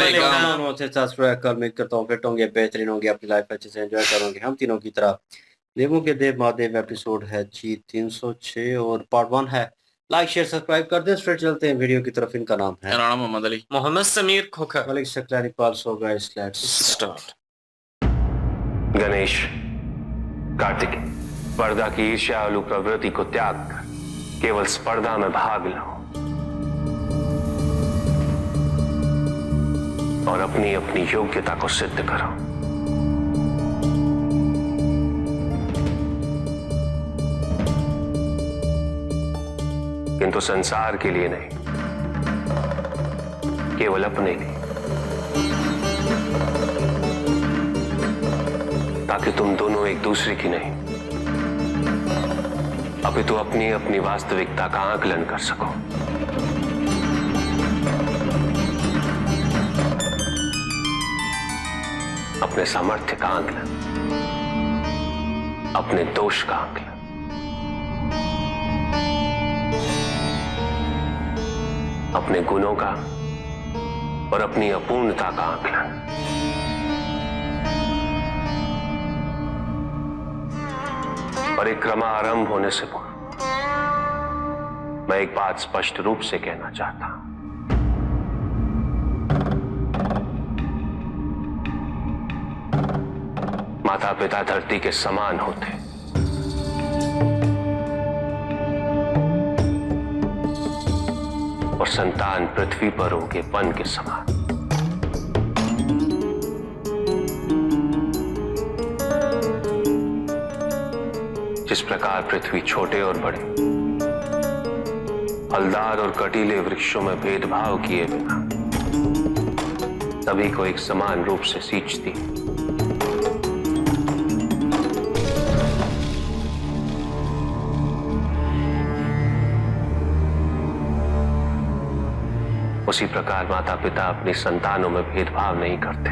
वालेकुम। से सब्सक्राइब कर उम्मीद करता हूँ फिट होंगे, बेहतरीन होंगे, अपनी लाइफ अच्छे से एंजॉय करोगे हम तीनों की तरह। लेमू के देव महादेव एपिसोड है जी 306 और पार्ट 1 है। लाइक शेयर सब्सक्राइब कर दें। स्ट्रेट चलते हैं वीडियो की तरफ। इनका नाम है Rana Mohammad Ali, Mohammad Sameer Khokhar, Malik Saklani Pal. So guys let's start. Ganesh, Kartik, स्पर्धा की ईर्ष्यालु प्रवृत्ति को त्याग कर केवल स्पर्धा में भाग लो और अपनी अपनी योग्यता को सिद्ध करो। किंतु संसार के लिए नहीं, केवल अपने लिए, ताकि तुम दोनों एक दूसरे की नहीं अभी तो अपनी अपनी वास्तविकता का आकलन कर सको। अपने सामर्थ्य का आकलन, अपने दोष का आकलन, अपने गुणों का और अपनी अपूर्णता का आकलन। परिक्रमा आरंभ होने से पूर्व मैं एक बात स्पष्ट रूप से कहना चाहता हूं। माता पिता धरती के समान होते, और संतान पृथ्वी पर उनके पन के समान। जिस प्रकार पृथ्वी छोटे और बड़े, फलदार और कटीले वृक्षों में भेदभाव किए बिना सभी को एक समान रूप से सींचती, उसी प्रकार माता पिता अपनी संतानों में भेदभाव नहीं करते।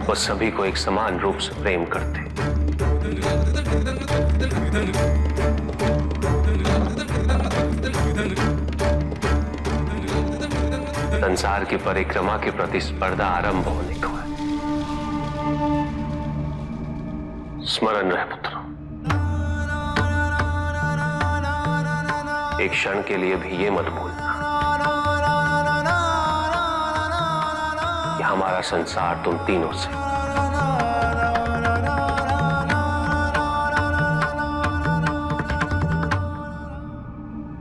वो सभी को एक समान रूप से प्रेम करते। संसार की परिक्रमा की प्रतिस्पर्धा आरंभ होने को है। स्मरण रहे पुत्रों, एक क्षण के लिए भी ये मत भूलना कि हमारा संसार तुम तीनों से,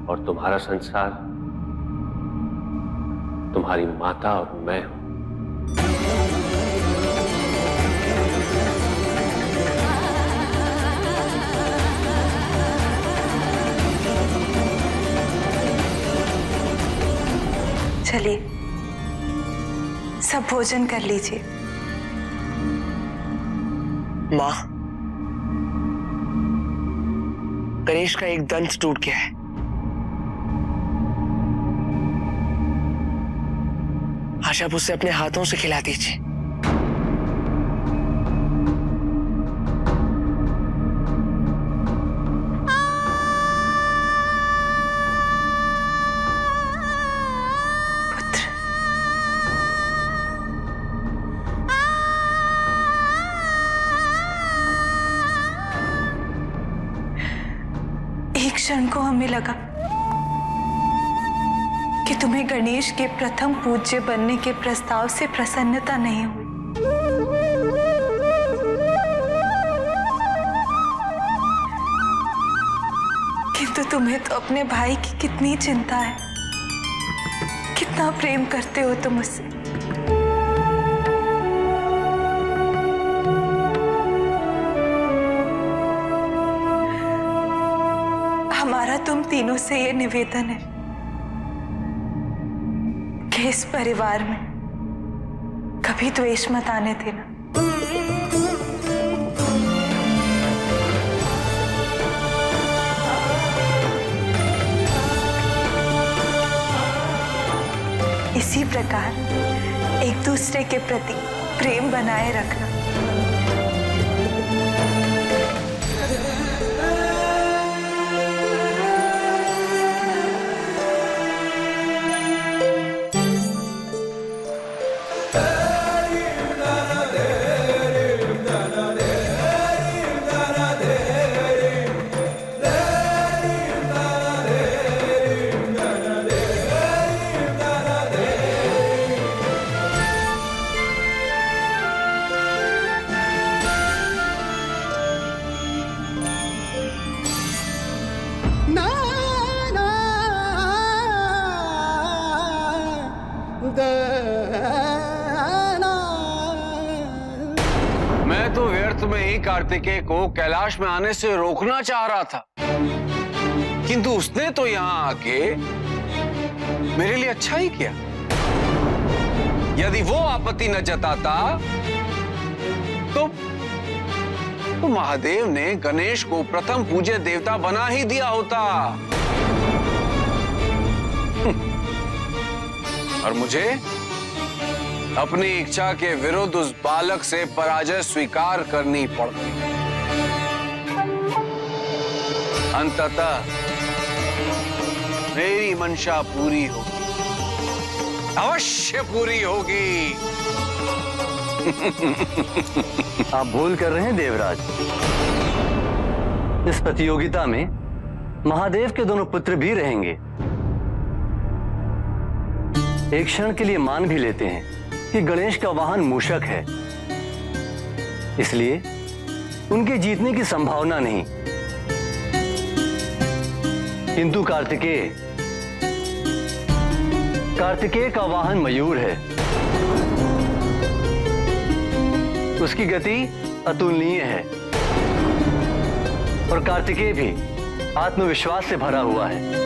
और तुम्हारा संसार तुम्हारी माता और मैं हूं। चलिए सब भोजन कर लीजिए। माँ, गणेश का एक दंत टूट गया है। आज आप उसे अपने हाथों से खिला दीजिए। एक क्षण को हमें लगा कि तुम्हें गणेश के प्रथम पूज्य बनने के प्रस्ताव से प्रसन्नता नहीं हुई। किंतु तुम्हें तो अपने भाई की कितनी चिंता है, कितना प्रेम करते हो तुम उससे। हमारा तुम तीनों से ये निवेदन है कि इस परिवार में कभी द्वेष मत आने देना। इसी प्रकार एक दूसरे के प्रति प्रेम बनाए रखना। ही कार्तिकेय को कैलाश में आने से रोकना चाह रहा था, किंतु उसने तो यहां आके मेरे लिए अच्छा ही किया। यदि वो आपत्ति न जताता तो महादेव ने गणेश को प्रथम पूज्य देवता बना ही दिया होता। और मुझे अपनी इच्छा के विरुद्ध उस बालक से पराजय स्वीकार करनी पड़ गई। अंततः मेरी मंशा पूरी होगी, अवश्य पूरी होगी। आप भूल कर रहे हैं देवराज। इस प्रतियोगिता में महादेव के दोनों पुत्र भी रहेंगे। एक क्षण के लिए मान भी लेते हैं कि गणेश का वाहन मूषक है, इसलिए उनके जीतने की संभावना नहीं। किंतु कार्तिकेय का वाहन मयूर है। उसकी गति अतुलनीय है और कार्तिकेय भी आत्मविश्वास से भरा हुआ है।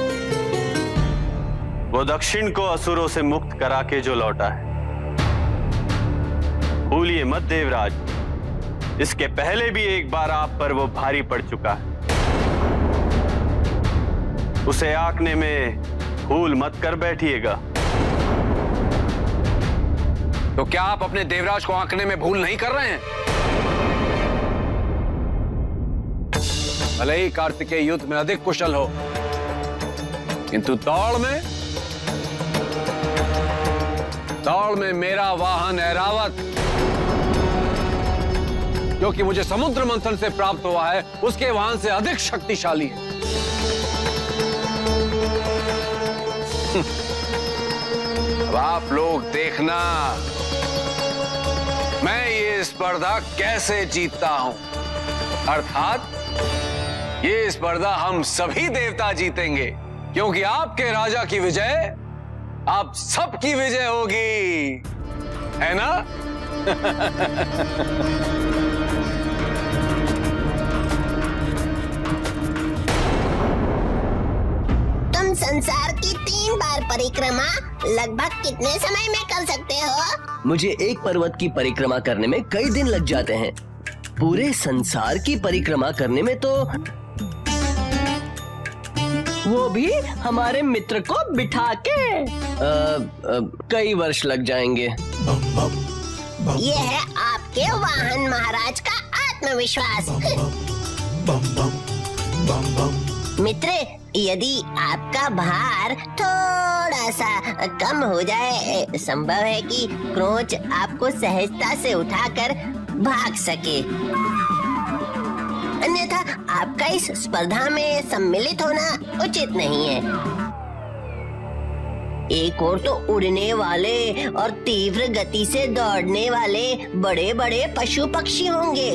वो दक्षिण को असुरों से मुक्त करा के जो लौटा है। भूलिए मत देवराज, इसके पहले भी एक बार आप पर वो भारी पड़ चुका है। उसे आंकने में भूल मत कर बैठिएगा। तो क्या आप अपने देवराज को आंकने में भूल नहीं कर रहे हैं? भले ही कार्तिकेय युद्ध में अधिक कुशल हो, किंतु दौड़ में मेरा वाहन ऐरावत, जो कि मुझे समुद्र मंथन से प्राप्त हुआ है, उसके वाहन से अधिक शक्तिशाली है। अब आप लोग देखना मैं ये स्पर्धा कैसे जीतता हूं। अर्थात ये स्पर्धा हम सभी देवता जीतेंगे, क्योंकि आपके राजा की विजय आप सबकी विजय होगी, है ना? तुम संसार की 3 बार परिक्रमा लगभग कितने समय में कर सकते हो? मुझे एक पर्वत की परिक्रमा करने में कई दिन लग जाते हैं। पूरे संसार की परिक्रमा करने में तो वो भी हमारे मित्र को बिठा के कई वर्ष लग जाएंगे। ये है आपके वाहन महाराज का आत्मविश्वास। मित्र, यदि आपका भार थोड़ा सा कम हो जाए, संभव है कि क्रोच आपको सहजता से उठाकर भाग सके। अन्यथा आपका इस स्पर्धा में सम्मिलित होना उचित नहीं है। एक और तो उड़ने वाले और तीव्र गति से दौड़ने वाले बड़े बड़े पशु पक्षी होंगे।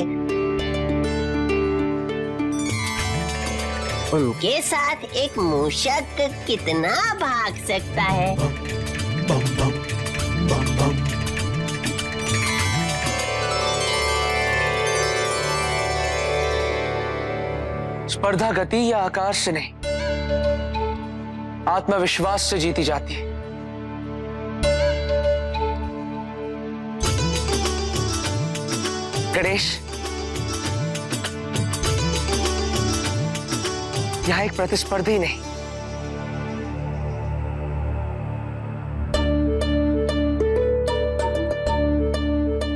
उनके साथ एक मूषक कितना भाग सकता है? स्पर्धा गति या आकार से नहीं, आत्मविश्वास से जीती जाती है। गणेश, यहाँ एक प्रतिस्पर्धी नहीं,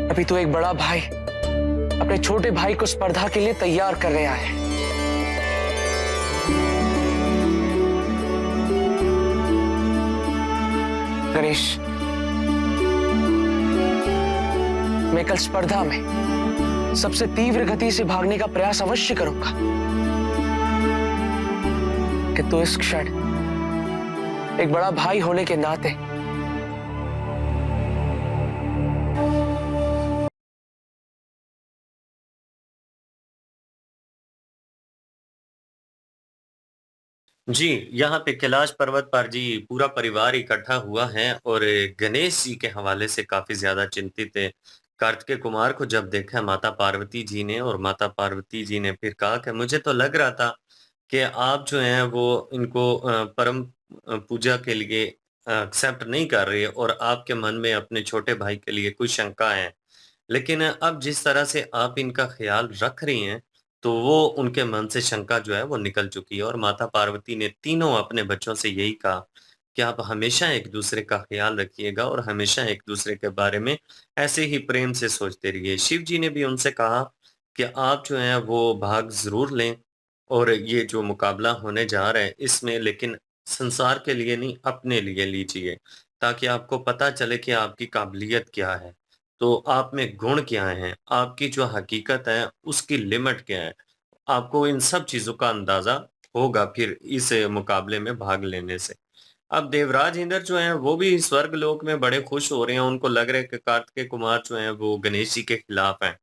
अभी तो एक बड़ा भाई अपने छोटे भाई को स्पर्धा के लिए तैयार कर रहा है। गणेश, मैं कल स्पर्धा में सबसे तीव्र गति से भागने का प्रयास अवश्य करूंगा, किंतु इस क्षण एक बड़ा भाई होने के नाते जी, यहाँ पे कैलाश पर्वत पर जी पूरा परिवार इकट्ठा हुआ है और गणेश जी के हवाले से काफी ज्यादा चिंतित है। कार्तिकेय कुमार को जब देखा माता पार्वती जी ने, और माता पार्वती जी ने फिर कहा कि मुझे तो लग रहा था कि आप जो हैं वो इनको परम पूजा के लिए एक्सेप्ट नहीं कर रहे और आपके मन में अपने छोटे भाई के लिए कुछ शंका है। लेकिन अब जिस तरह से आप इनका ख़्याल रख रही हैं, तो वो उनके मन से शंका जो है वो निकल चुकी है और माता पार्वती ने तीनों अपने बच्चों से यही कहा कि आप हमेशा एक-दूसरे का ख़्याल रखिएगा और हमेशा एक-दूसरे के बारे में ऐसे ही प्रेम से सोचते रहिए। शिव जी ने भी उनसे कहा कि आप जो हैं वो भाग ज़रूर लें और ये जो मुकाबला होने जा रहा है इसमें, लेकिन संसार के लिए नहीं, अपने लिए लीजिए, ताकि आपको पता चले कि आपकी काबिलियत क्या है। तो आप में गुण क्या हैं? आपकी जो हकीकत है, उसकी लिमिट क्या है? आपको इन सब चीज़ों का अंदाज़ा होगा फिर इस मुकाबले में भाग लेने से। अब देवराज इंद्र जो हैं, वो भी स्वर्गलोक में बड़े खुश हो रहे हैं, उनको लग रहा है कि कार्तिकेय कुमार जो हैं, वो गणेश जी के खिलाफ हैं।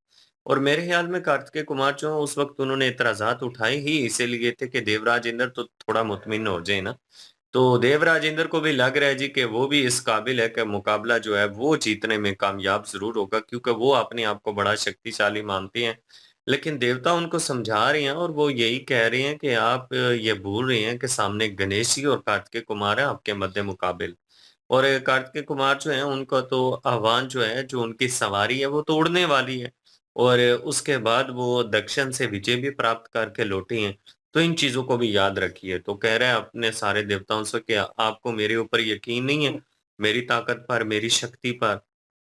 और मेरे ख्याल में कार्तिकेय कुमार जो हैं, उस वक़्त उन्होंने एतराज़ात उठाए ही इसीलिए थे कि देवराज इंद्र तो थोड़ा मुतमिन हो जाए ना। तो देवराज इंद्र को भी लग रहा है जी कि वो भी इस काबिल है कि मुकाबला जो है वो जीतने में कामयाब ज़रूर होगा, क्योंकि वो अपने आप को बड़ा शक्तिशाली मानते हैं। लेकिन देवता उनको समझा रहे हैं और वो यही कह रहे हैं कि आप ये भूल रहे हैं कि सामने गणेश जी और कार्तिकेय कुमार हैं आपके मद्दे मुकाबिल। और कार्तिकेय कुमार जो हैं उनका तो आह्वान जो है, जो उनकी सवारी है वो तो उड़ने वाली है और उसके बाद वो दक्षिण से विजय भी प्राप्त करके लौटे हैं। तो इन चीज़ों को भी याद रखिए। तो कह रहा है अपने सारे देवताओं से कि आपको मेरे ऊपर यकीन नहीं है, मेरी ताकत पर, मेरी शक्ति पर,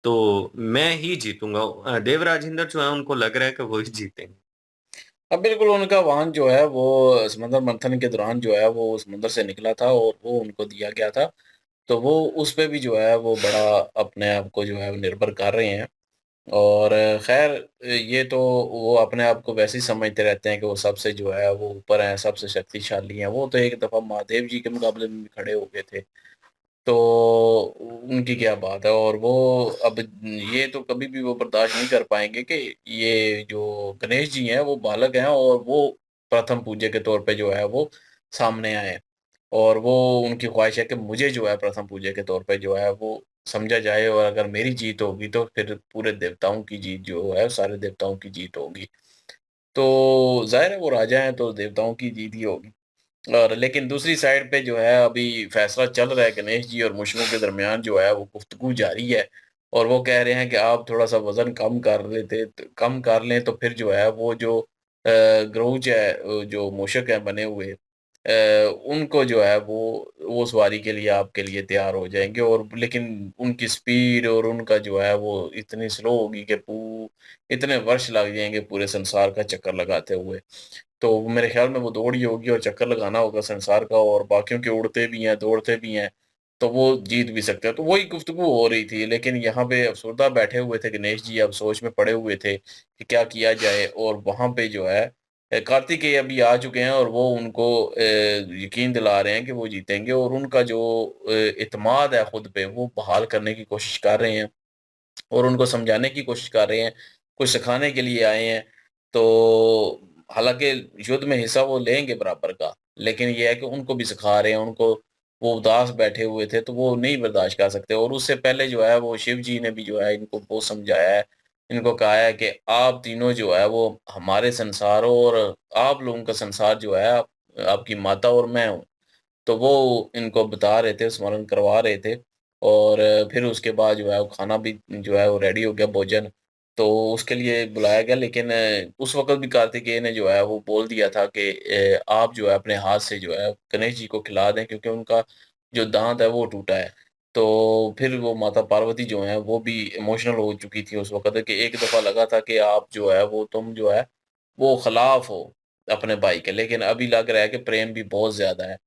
तो मैं ही जीतूँगा। देवराज इंद्र जो है उनको लग रहा है कि वो ही जीतेंगे। अब बिल्कुल उनका वाहन जो है वो समंदर मंथन के दौरान जो है वो समुद्र से निकला था और वो उनको दिया गया था। तो वो उस पे भी जो है वो बड़ा अपने आप को जो है वो निर्भर कर रहे हैं। और ख़ैर ये तो वो अपने आप को वैसे ही समझते रहते हैं कि वो सबसे जो है वो ऊपर हैं, सबसे शक्तिशाली हैं। वो तो एक दफ़ा महादेव जी के मुकाबले में भी खड़े हो गए थे। तो उनकी क्या बात है। और वो अब ये तो कभी भी वो बर्दाश्त नहीं कर पाएँगे कि ये जो गणेश जी हैं वो बालक हैं और वो प्रथम पूज्य के तौर पे जो है वो सामने आएँ। और वो उनकी ख़्वाहिश है कि मुझे जो है प्रथम पूज्य के तौर पे जो है वो समझा जाए और अगर मेरी जीत होगी तो फिर पूरे देवताओं की जीत जो है सारे देवताओं की जीत होगी। तो ज़ाहिर है वो राजा हैं तो देवताओं की जीत ही होगी। और लेकिन दूसरी साइड पे जो है अभी फैसला चल रहा है गणेश जी और मुश्किलों के दरमियान जो है वो गुफ्तगू जारी है। और वो कह रहे हैं कि आप थोड़ा-सा वज़न कम कर लें तो फिर जो है वो जो ग्रोच है जो मूषक हैं बने हुए उनको जो है वो सवारी के लिए आपके लिए तैयार हो जाएँगे। और लेकिन उनकी स्पीड और उनका जो है वो इतनी स्लो होगी कि पू इतने वर्ष लग जाएँगे पूरे संसार का चक्कर लगाते हुए। तो मेरे ख़्याल में वो दौड़ ही होगी और चक्कर लगाना होगा संसार का और बाकियों के उड़ते भी हैं, दौड़ते भी हैं, तो वो जीत भी सकते हैं। तो वही गुफ्तगू हो रही थी, लेकिन यहाँ पे अफ़सरदा बैठे हुए थे गणेश जी, अब सोच में पड़े हुए थे कि क्या किया जाए। और वहाँ पे जो है कार्तिकेय अभी आ चुके हैं और वो उनको यकीन दिला रहे हैं कि वो जीतेंगे और उनका जो एतमाद है खुद पे, वो बहाल करने की कोशिश कर रहे हैं। और उनको समझाने की कोशिश कर रहे हैं, कुछ सिखाने के लिए आए हैं। तो हालाँकि युद्ध में हिस्सा वो लेंगे बराबर का, लेकिन ये है कि उनको भी सिखा रहे हैं, उनको वो उदास बैठे हुए थे, तो वो नहीं बर्दाश्त कर सकते। और उससे पहले जो है वो शिव जी ने भी जो है इनको बहुत समझाया है, इनको कहा है कि आप तीनों जो है वो हमारे संसार हो और आप लोगों का संसार जो है आपकी माता और मैं हूँ। तो वो इनको बता रहे थे, स्मरण करवा रहे थे। और फिर उसके बाद जो है वो खाना भी जो है वो रेडी हो गया भोजन, तो उसके लिए बुलाया गया। लेकिन उस वक़्त भी कार्तिकेय ने जो है वो बोल दिया था कि आप जो है अपने हाथ से जो है गणेश जी को खिला दें क्योंकि उनका जो दाँत है वो टूटा है। तो फिर वो माता पार्वती जो हैं वो भी इमोशनल हो चुकी थी उस वक़्त कि एक दफ़ा लगा था कि आप जो है वो तुम जो है वो खिलाफ हो अपने भाई के, लेकिन अभी लग रहा है कि प्रेम भी बहुत ज़्यादा है।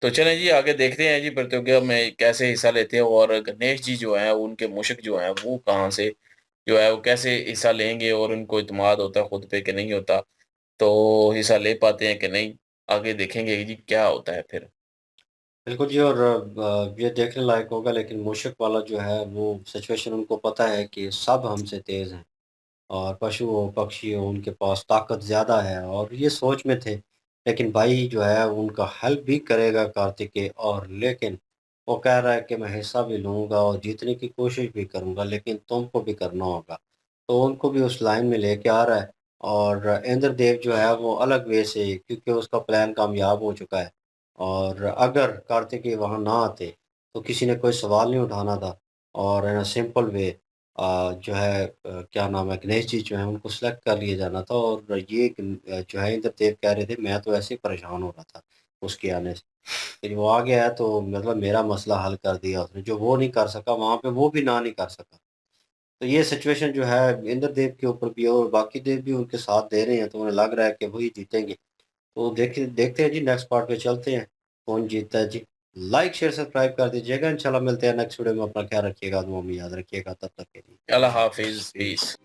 तो चलें जी आगे देखते हैं जी प्रतियोगिता में कैसे हिस्सा लेते हैं और गणेश जी जो हैं उनके मूषक जो हैं वो कहाँ से जो है वो कैसे हिस्सा लेंगे और उनको इत्मीनान होता है खुद पे कि नहीं होता। तो हिस्सा ले पाते हैं कि नहीं, आगे देखेंगे जी क्या होता है फिर। बिल्कुल जी। और ये देखने लायक होगा, लेकिन मूषक वाला जो है वो सिचुएशन उनको पता है कि सब हमसे तेज़ हैं और पशु हो, पक्षी हो, उनके पास ताकत ज़्यादा है और ये सोच में थे। लेकिन भाई जो है उनका हेल्प भी करेगा कार्तिकेय, और लेकिन वो कह रहा है कि मैं हिस्सा भी लूँगा और जीतने की कोशिश भी करूँगा, लेकिन तुमको भी करना होगा। तो उनको भी उस लाइन में लेके आ रहा है। और इंद्रदेव जो है वो अलग वे से, क्योंकि उसका प्लान कामयाब हो चुका है, और अगर कार्तिकेय वहाँ ना आते तो किसी ने कोई सवाल नहीं उठाना था, और इन सिंपल वे जो है क्या नाम है, गणेश जी जो है उनको सेलेक्ट कर लिया जाना था। और ये जो है इंद्रदेव कह रहे थे मैं तो ऐसे ही परेशान हो रहा था उसके आने से, फिर वो आ गया है तो मतलब मेरा मसला हल कर दिया उसने, जो वो नहीं कर सका वहाँ पे वो भी ना नहीं कर सका। तो ये सिचुएशन जो है इंद्रदेव के ऊपर भी है, और बाकी देव भी उनके साथ दे रहे हैं, तो उन्हें लग रहा है कि वही जीतेंगे। तो देखते हैं जी, नेक्स्ट पार्ट पे चलते हैं कौन जीतता है जी। लाइक शेयर सब्सक्राइब कर दीजिएगा। इंशाल्लाह मिलते हैं नेक्स्ट वीडियो में। अपना ख्याल रखिएगा, दुआ में याद रखिएगा। तब तक के लिए अल्लाह हाफिज, पीस।